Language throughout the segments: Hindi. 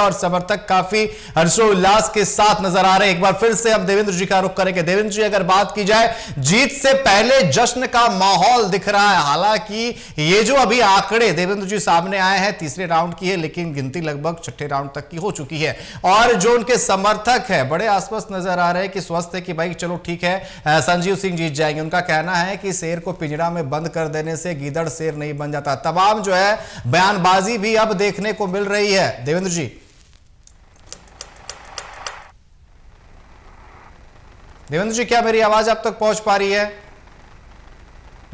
और समर्थक काफी हर्षोल्लास के साथ नजर आ रहे हैं। एक बार फिर से हम देवेंद्र जी का रुख करेंगे। देवेंद्र जी, अगर बात की जाए, जीत से पहले जश्न का माहौल दिख रहा है। हालांकि ये जो अभी आंकड़े देवेंद्र जी सामने आए हैं तीसरे राउंड की है, लेकिन गिनती लगभग छठे राउंड तक की हो चुकी है और जो उनके समर्थक है बड़े आश्वस्त नजर आ रहे हैं कि स्वस्थ है कि भाई चलो ठीक है, संजीव सिंह जीत जाएंगे। उनका कहना है कि शेर को पिंजरा में बंद कर देने से गीदड़ शेर नहीं बन जाता। तमाम जो है बयानबाजी भी अब देखने को मिल रही है। देवेंद्र जी, क्या मेरी आवाज आप तक पहुंच पा रही है?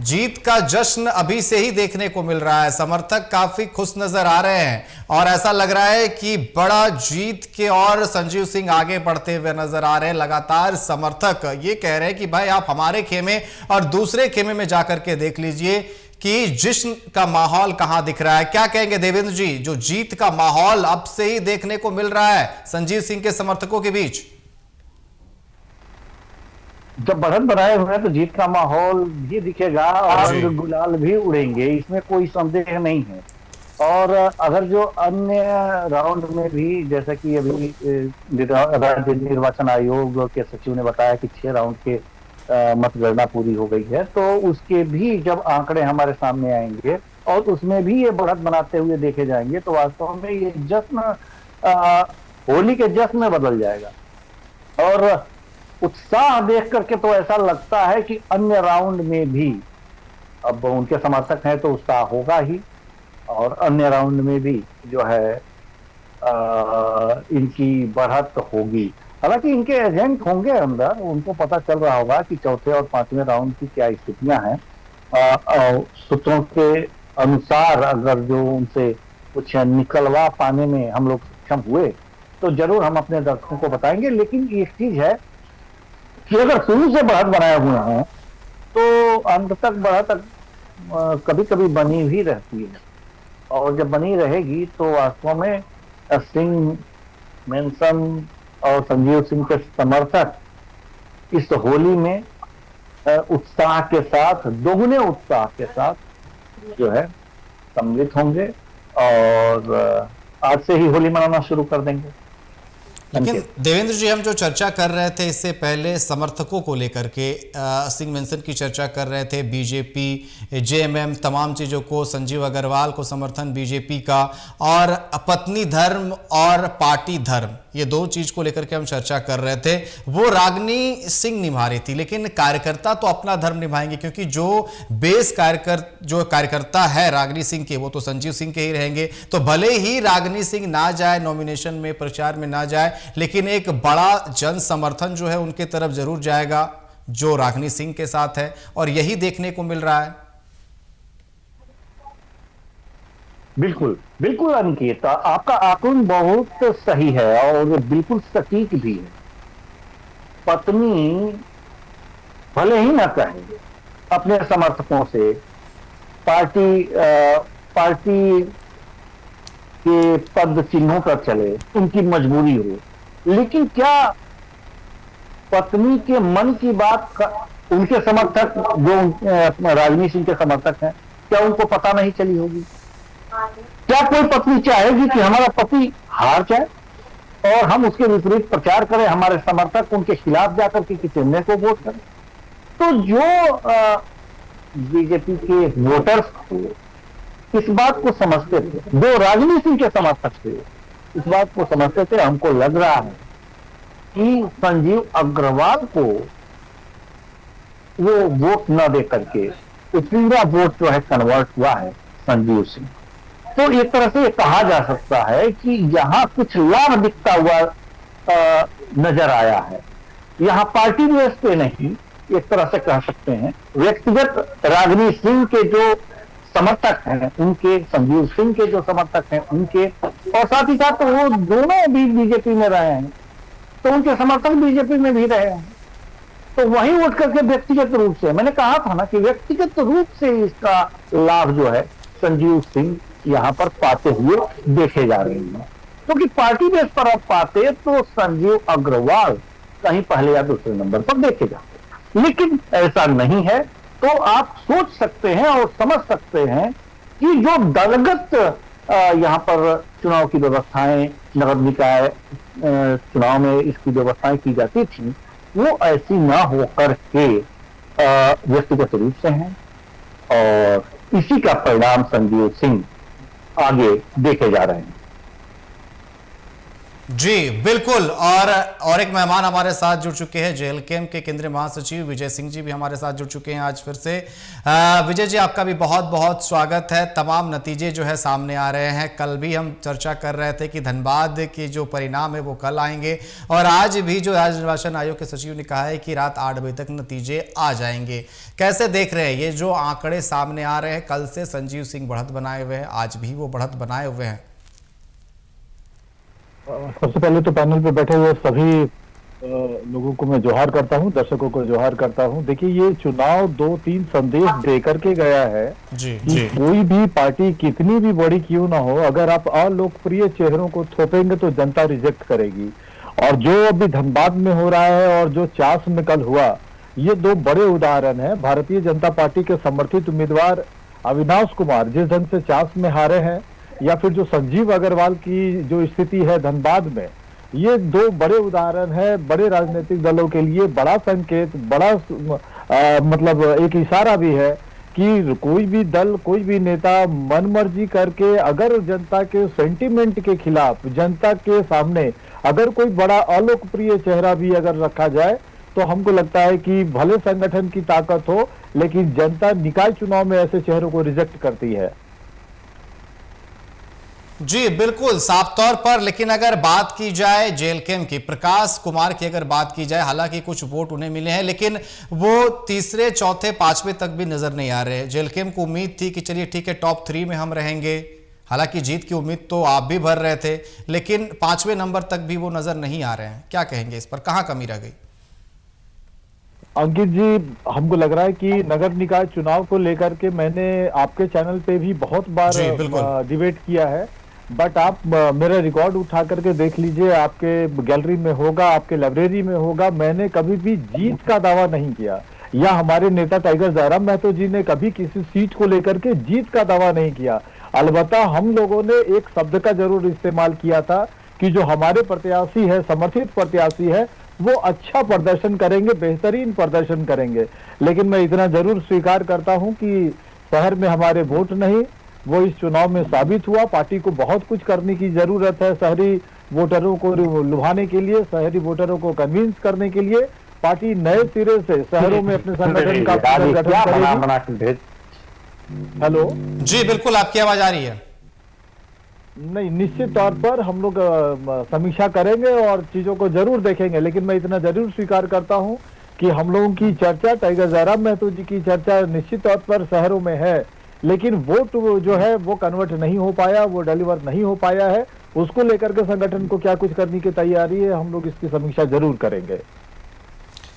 जीत का जश्न अभी से ही देखने को मिल रहा है, समर्थक काफी खुश नजर आ रहे हैं और ऐसा लग रहा है कि बड़ा जीत के और संजीव सिंह आगे बढ़ते हुए नजर आ रहे हैं। लगातार समर्थक ये कह रहे हैं कि भाई आप हमारे खेमे और दूसरे खेमे में जाकर के देख लीजिए कि जश्न का माहौल कहां दिख रहा है। क्या कहेंगे देवेंद्र जी, जो जीत का माहौल अब से ही देखने को मिल रहा है संजीव सिंह के समर्थकों के बीच? जब बढ़त बनाए हुए हैं तो जीत का माहौल भी दिखेगा और गुलाल भी उड़ेंगे, इसमें कोई संदेह नहीं है। और अगर जो अन्य राउंड में भी, जैसा कि अभी राज्य निर्वाचन आयोग के सचिव ने बताया कि 6 राउंड के मतगणना पूरी हो गई है, तो उसके भी जब आंकड़े हमारे सामने आएंगे और उसमें भी ये बढ़त बनाते हुए देखे जाएंगे तो वास्तव में ये जश्न होली के जश्न में बदल जाएगा। और उत्साह देख करके तो ऐसा लगता है कि अन्य राउंड में भी, अब उनके समर्थक हैं तो उत्साह होगा ही, और अन्य राउंड में भी जो है इनकी बढ़त होगी। हालांकि इनके एजेंट होंगे अंदर, उनको पता चल रहा होगा कि चौथे और पांचवें राउंड की क्या स्थितियां हैं। सूत्रों के अनुसार अगर जो उनसे कुछ निकलवा पाने में हम लोग सक्षम हुए तो जरूर हम अपने दर्शकों को बताएंगे। लेकिन एक चीज है कि अगर शुरू से बढ़त बनाए हुए हैं तो अंत तक बढ़त कभी कभी बनी भी रहती है, और जब बनी रहेगी तो वास्तव में सिंह मेंशन और संजीव सिंह के समर्थक इस होली में उत्साह के साथ, दोगुने उत्साह के साथ जो है सम्मिलित होंगे और आज से ही होली मनाना शुरू कर देंगे। लेकिन देवेंद्र जी, हम जो चर्चा कर रहे थे इससे पहले समर्थकों को लेकर के, सिंह मेंशन की चर्चा कर रहे थे, बीजेपी, जेएमएम, तमाम चीज़ों को, संजीव अग्रवाल को समर्थन बीजेपी का, और पत्नी धर्म और पार्टी धर्म, ये दो चीज को लेकर के हम चर्चा कर रहे थे। वो रागिनी सिंह निभा रही थी, लेकिन कार्यकर्ता तो अपना धर्म निभाएंगे क्योंकि जो बेस कार्यकर्ता है रागिनी सिंह के, वो तो संजीव सिंह के ही रहेंगे। तो भले ही रागिनी सिंह ना जाए नॉमिनेशन में, प्रचार में ना जाए, लेकिन एक बड़ा जन समर्थन जो है उनके तरफ जरूर जाएगा जो रागिनी सिंह के साथ है, और यही देखने को मिल रहा है। बिल्कुल बिल्कुल अंकित, आपका आकलन बहुत सही है और बिल्कुल सटीक भी है। पत्नी भले ही ना कहे अपने समर्थकों से पार्टी के पद चिन्हों पर चले, उनकी मजबूरी हो, लेकिन क्या पत्नी के मन की बात उनके समर्थक जो रागिनी सिंह के समर्थक हैं, क्या उनको पता नहीं चली होगी? क्या कोई पत्नी चाहेगी कि हमारा पति हार जाए और हम उसके विपरीत प्रचार करें, हमारे समर्थक उनके खिलाफ जाकर के चुनने को वोट करें? तो जो बीजेपी के वोटर्स इस बात को समझते थे, जो रागिनी सिंह के समर्थक थे इस बात को समझते थे, हमको लग रहा है कि संजीव अग्रवाल को वो वोट न दे करके पूरा वोट जो है कन्वर्ट हुआ है संजीव सिंह। तो एक तरह से कहा जा सकता है कि यहां कुछ लाभ दिखता हुआ नजर आया है। यहां पार्टी बेस पे नहीं, एक तरह से कह सकते हैं व्यक्तिगत रागिनी सिंह के जो समर्थक हैं उनके, संजीव सिंह के जो समर्थक हैं उनके, और साथ ही साथ वो दोनों भी बीजेपी में रहे हैं तो उनके समर्थक बीजेपी में भी रहे हैं, तो वहीं उठ करके व्यक्तिगत रूप से, मैंने कहा था ना कि व्यक्तिगत रूप से इसका लाभ जो है संजीव सिंह यहां पर पाते हुए देखे जा रहे हैं। क्योंकि पार्टी बेस पर आप पाते तो संजीव अग्रवाल कहीं पहले या दूसरे नंबर पर देखे जाते, लेकिन ऐसा नहीं है। तो आप सोच सकते हैं और समझ सकते हैं कि जो दलगत यहाँ पर चुनाव की व्यवस्थाएं, नगर निकाय चुनाव में इसकी व्यवस्थाएं की जाती थी, वो ऐसी ना होकर के व्यक्तिगत रूप से हैं, और इसी का परिणाम संजीव सिंह आगे देखे जा रहे हैं। जी बिल्कुल। और एक मेहमान हमारे साथ जुड़ चुके हैं, जेएलकेएम के केंद्रीय महासचिव विजय सिंह जी भी हमारे साथ जुड़ चुके हैं आज फिर से। विजय जी, आपका भी बहुत बहुत स्वागत है। तमाम नतीजे जो है सामने आ रहे हैं। कल भी हम चर्चा कर रहे थे कि धनबाद के जो परिणाम है वो कल आएंगे, और आज भी जो राज्य निर्वाचन आयोग के सचिव ने कहा है कि रात 8 बजे तक नतीजे आ जाएंगे। कैसे देख रहे हैं ये जो आंकड़े सामने आ रहे हैं? कल से संजीव सिंह बढ़त बनाए हुए हैं, आज भी वो बढ़त बनाए हुए हैं। सबसे पहले तो पैनल पे बैठे हुए सभी लोगों को मैं जोहार करता हूं, दर्शकों को जोहार करता हूं। देखिए, ये चुनाव 2-3 संदेश देकर के गया है जी कि जी। कोई भी पार्टी कितनी भी बड़ी क्यों ना हो, अगर आप अलोकप्रिय चेहरों को थोपेंगे तो जनता रिजेक्ट करेगी। और जो अभी धनबाद में हो रहा है और जो चास में कल हुआ, ये 2 बड़े उदाहरण है। भारतीय जनता पार्टी के समर्थित उम्मीदवार अविनाश कुमार जिस ढंग से चास में हारे हैं, या फिर जो संजीव अग्रवाल की जो स्थिति है धनबाद में, ये 2 बड़े उदाहरण है। बड़े राजनीतिक दलों के लिए बड़ा संकेत, बड़ा मतलब एक इशारा भी है कि कोई भी दल, कोई भी नेता मनमर्जी करके अगर जनता के सेंटिमेंट के खिलाफ, जनता के सामने अगर कोई बड़ा अलोकप्रिय चेहरा भी अगर रखा जाए, तो हमको लगता है कि भले संगठन की ताकत हो, लेकिन जनता निकाय चुनाव में ऐसे चेहरों को रिजेक्ट करती है। जी बिल्कुल, साफ तौर पर। लेकिन अगर बात की जाए जेएलकेएम की, प्रकाश कुमार की अगर बात की जाए, हालांकि कुछ वोट उन्हें मिले हैं, लेकिन वो तीसरे, चौथे, 5वें तक भी नजर नहीं आ रहे। जेएलकेएम को उम्मीद थी कि चलिए ठीक है, टॉप 3 में हम रहेंगे। हालांकि जीत की उम्मीद तो आप भी भर रहे थे, लेकिन 5वें नंबर तक भी वो नजर नहीं आ रहे हैं। क्या कहेंगे इस पर, कहां कमी रह गई? अंकित जी, हमको लग रहा है कि नगर निकाय चुनाव को लेकर के मैंने आपके चैनल पे भी बहुत बार डिबेट किया है, बट आप मेरा रिकॉर्ड उठा करके देख लीजिए, आपके गैलरी में होगा, आपके लाइब्रेरी में होगा। मैंने कभी भी जीत का दावा नहीं किया, या हमारे नेता टाइगर जयराम महतो जी ने कभी किसी सीट को लेकर के जीत का दावा नहीं किया। अलबत्ता हम लोगों ने एक शब्द का जरूर इस्तेमाल किया था कि जो हमारे प्रत्याशी है, समर्थित प्रत्याशी है, वो अच्छा प्रदर्शन करेंगे, बेहतरीन प्रदर्शन करेंगे। लेकिन मैं इतना जरूर स्वीकार करता हूं कि शहर में हमारे वोट नहीं, वो इस चुनाव में साबित हुआ। पार्टी को बहुत कुछ करने की जरूरत है शहरी वोटरों को लुभाने के लिए, शहरी वोटरों को कन्विंस करने के लिए। पार्टी नए सिरे से शहरों में अपने संगठन का पुनर्गठन करेगी। हेलो जी बिल्कुल, आपकी आवाज आ रही है। नहीं, निश्चित तौर पर हम लोग समीक्षा करेंगे और चीजों को जरूर देखेंगे। लेकिन मैं इतना जरूर स्वीकार करता हूं कि हम लोगों की चर्चा, टाइगर जयराम महतो जी की चर्चा निश्चित तौर पर शहरों में है, लेकिन वोट जो है वो कन्वर्ट नहीं हो पाया, वो डिलीवर नहीं हो पाया है। उसको लेकर के संगठन को क्या कुछ करने की तैयारी है, हम लोग इसकी समीक्षा जरूर करेंगे।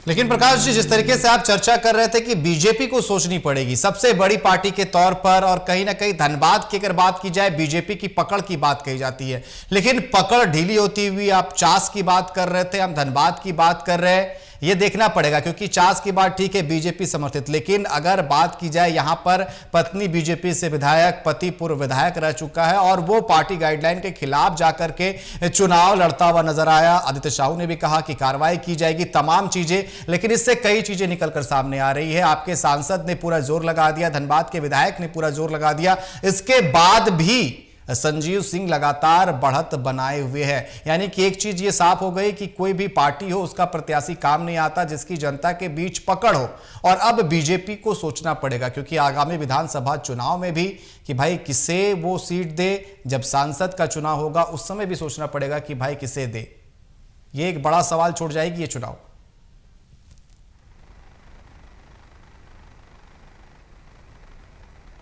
लेकिन प्रकाश जी, जिस तरीके से आप चर्चा कर रहे थे कि बीजेपी को सोचनी पड़ेगी सबसे बड़ी पार्टी के तौर पर, और कहीं ना कहीं धनबाद की अगर बात की जाए, बीजेपी की पकड़ की बात कही जाती है, लेकिन पकड़ ढीली होती हुई आप चास की बात कर रहे थे, हम धनबाद की बात कर रहे हैं। ये देखना पड़ेगा, क्योंकि चास की बात ठीक है, बीजेपी समर्थित, लेकिन अगर बात की जाए यहां पर पत्नी बीजेपी से विधायक, पति पूर्व विधायक रह चुका है, और वो पार्टी गाइडलाइन के खिलाफ जाकर के चुनाव लड़ता हुआ नजर आया। आदित्य साहू ने भी कहा कि कार्रवाई की जाएगी, तमाम चीजें, लेकिन इससे कई चीजें निकलकर सामने आ रही है। आपके सांसद ने पूरा जोर लगा दिया, धनबाद के विधायक ने पूरा जोर लगा दिया, इसके बाद भी संजीव सिंह लगातार बढ़त बनाए हुए हैं। यानी कि एक चीज ये साफ हो गई कि कोई भी पार्टी हो, उसका प्रत्याशी काम नहीं आता जिसकी जनता के बीच पकड़ हो। और अब बीजेपी को सोचना पड़ेगा, क्योंकि आगामी विधानसभा चुनाव में भी कि भाई किसे वो सीट दे, जब सांसद का चुनाव होगा उस समय भी सोचना पड़ेगा कि भाई किसे दे। ये एक बड़ा सवाल छोड़ जाएगी ये चुनाव।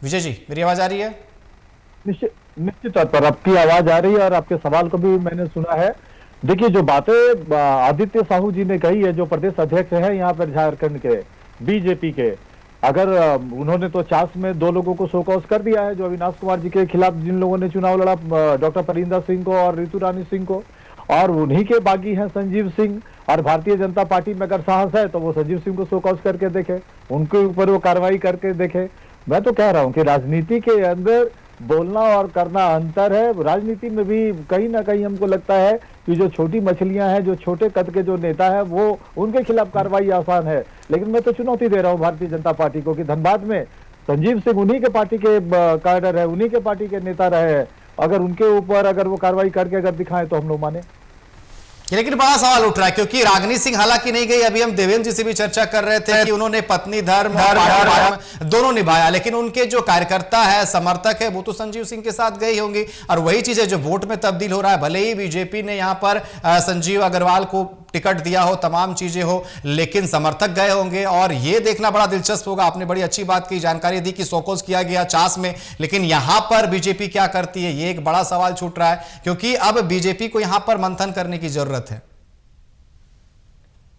विजय जी, मेरी आवाज आ रही है? निश्चित तौर पर आपकी आवाज आ रही है और आपके सवाल को भी मैंने सुना है। देखिए, जो बातें आदित्य साहू जी ने कही है, जो प्रदेश अध्यक्ष है यहाँ पर झारखंड के बीजेपी के, अगर उन्होंने तो चास में 2 लोगों को शोकॉज कर दिया है, जो अविनाश कुमार जी के खिलाफ जिन लोगों ने चुनाव लड़ा, डॉक्टर परिंदर सिंह को और ऋतु रानी सिंह को, और उन्हीं के बागी हैं संजीव सिंह। और भारतीय जनता पार्टी में अगर साहस है तो वो संजीव सिंह को शोकॉज करके देखे, उनके ऊपर वो कार्रवाई करके देखे। मैं तो कह रहा हूं कि राजनीति के अंदर बोलना और करना अंतर है। राजनीति में भी कहीं ना कहीं हमको लगता है कि जो छोटी मछलियां हैं, जो छोटे कद के जो नेता है, वो उनके खिलाफ कार्रवाई आसान है। लेकिन मैं तो चुनौती दे रहा हूँ भारतीय जनता पार्टी को कि धनबाद में संजीव सिंह उन्हीं के पार्टी के कैडर है, उन्हीं के पार्टी के नेता रहे हैं। अगर उनके ऊपर अगर वो कार्रवाई करके अगर दिखाएं तो हम लोग माने। लेकिन बड़ा सवाल उठ रहा है क्योंकि रागिनी सिंह हालांकि नहीं गई। अभी हम देवेंद्र जी से भी चर्चा कर रहे थे कि उन्होंने पत्नी धर्म दोनों निभाया, लेकिन उनके जो कार्यकर्ता है, समर्थक है, वो तो संजीव सिंह के साथ गई होंगी। और वही चीजें जो वोट में तब्दील हो रहा है, भले ही बीजेपी ने यहां पर संजीव अग्रवाल को टिकट दिया हो, तमाम चीजें हो, लेकिन समर्थक गए होंगे। और ये देखना बड़ा दिलचस्प होगा। आपने बड़ी अच्छी बात की, जानकारी दी कि सोकोस किया गया चास में, लेकिन यहां पर बीजेपी क्या करती है, ये एक बड़ा सवाल छूट रहा है क्योंकि अब बीजेपी को यहां पर मंथन करने की जरूरत है।